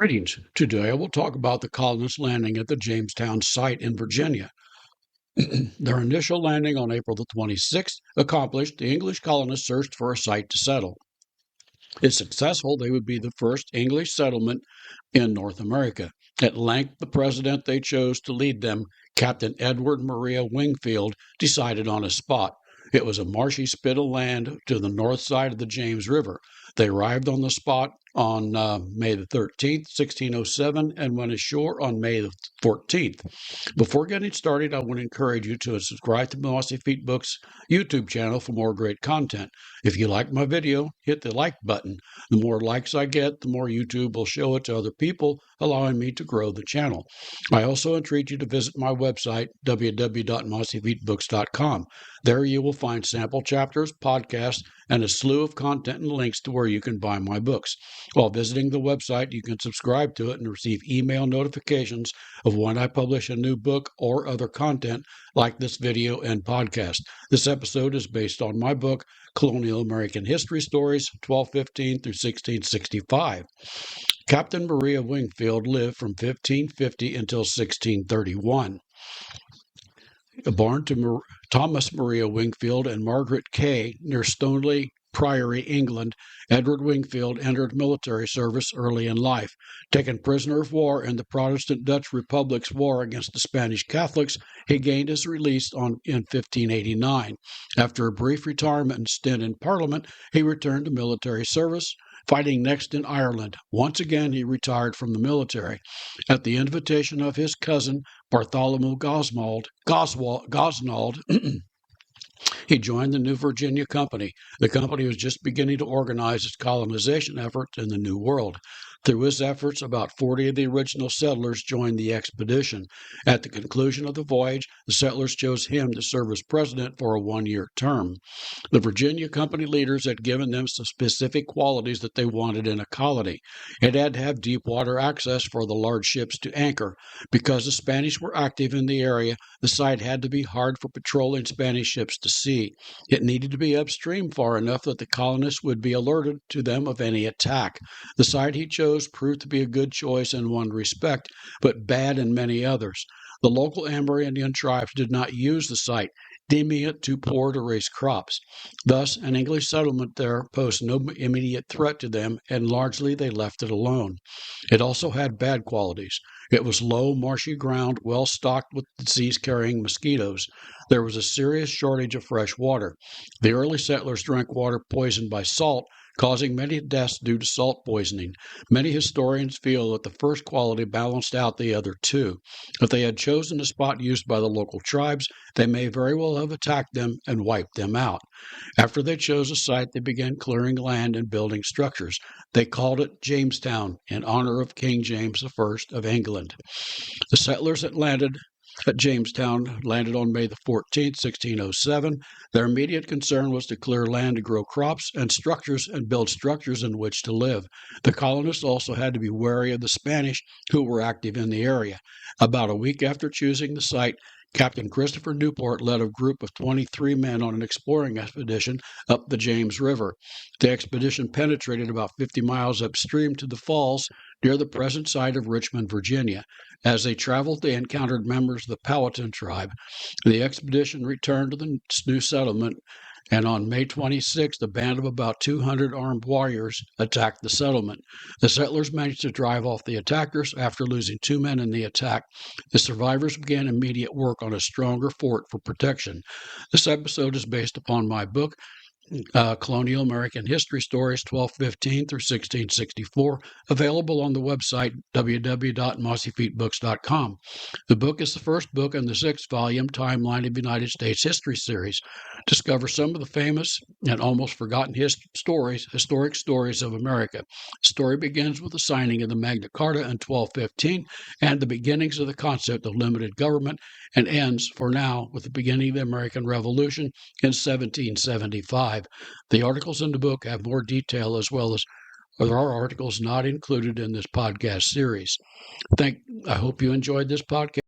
Greetings. Today I will talk about the colonists landing at the Jamestown site in Virginia. Their initial landing on April the 26th accomplished, the English colonists searched for a site to settle. If successful, they would be the first English settlement in North America. At length, the president they chose to lead them, Captain Edward Maria Wingfield, decided on a spot. It was a marshy spit of land to the north side of the James River. They arrived on the spot on May the 13th, 1607, and went ashore on May the 14th. Before getting started, I want to encourage you to subscribe to Mossy Feet Books YouTube channel for more great content. If you like my video, hit the like button. The more likes I get, the more YouTube will show it to other people, allowing me to grow the channel. I also entreat you to visit my website, www.mossyfeetbooks.com. There you will find sample chapters, podcasts, and a slew of content and links to where you can buy my books. While visiting the website, you can subscribe to it and receive email notifications of when I publish a new book or other content like this video and podcast. This episode is based on my book, Colonial American History Stories, 1215 through 1665. Captain Maria Wingfield lived from 1550 until 1631. Born to Thomas Maria Wingfield and Margaret Kay near Stoneleigh Priory, England, Edward Wingfield entered military service early in life. Taken prisoner of war in the Protestant Dutch Republic's war against the Spanish Catholics, he gained his release in 1589. After a brief retirement and stint in Parliament, he returned to military service, fighting next in Ireland. Once again, he retired from the military. At the invitation of his cousin, Bartholomew Gosnold, he joined the New Virginia Company. The company was just beginning to organize its colonization efforts in the New World. Through his efforts, about 40 of the original settlers joined the expedition. At the conclusion of the voyage, the settlers chose him to serve as president for a one-year term. The Virginia Company leaders had given them some specific qualities that they wanted in a colony. It had to have deep water access for the large ships to anchor. Because the Spanish were active in the area, the site had to be hard for patrolling Spanish ships to see. It needed to be upstream far enough that the colonists would be alerted to them of any attack. The site he chose proved to be a good choice in one respect, but bad in many others. The local Amerindian tribes did not use the site, deeming it too poor to raise crops. Thus, an English settlement there posed no immediate threat to them, and largely they left it alone. It also had bad qualities. It was low, marshy ground, well stocked with disease-carrying mosquitoes. There was a serious shortage of fresh water. The early settlers drank water poisoned by salt, causing many deaths due to salt poisoning. Many historians feel that the first quality balanced out the other two. If they had chosen a spot used by the local tribes, they may very well have attacked them and wiped them out. After they chose a site, they began clearing land and building structures. They called it Jamestown in honor of King James I of England. The settlers that landed at Jamestown landed on May the 14th, 1607. Their immediate concern was to clear land to grow crops and build structures in which to live. The colonists also had to be wary of the Spanish who were active in the area. About a week after choosing the site, Captain Christopher Newport led a group of 23 men on an exploring expedition up the James River. The expedition penetrated about 50 miles upstream to the falls near the present site of Richmond, Virginia. As they traveled, they encountered members of the Powhatan tribe. The expedition returned to the new settlement, and on May 26th, a band of about 200 armed warriors attacked the settlement. The settlers managed to drive off the attackers after losing 2 men in the attack. The survivors began immediate work on a stronger fort for protection. This episode is based upon my book, Colonial American History Stories, 1215 through 1664, available on the website www.mossyfeetbooks.com. The book is the first book in the 6th-volume Timeline of United States History series. Discover some of the famous and almost forgotten historic stories of America. The story begins with the signing of the Magna Carta in 1215 and the beginnings of the concept of limited government, and ends, for now, with the beginning of the American Revolution in 1775. The articles in the book have more detail, as well as there are articles not included in this podcast series. I hope you enjoyed this podcast.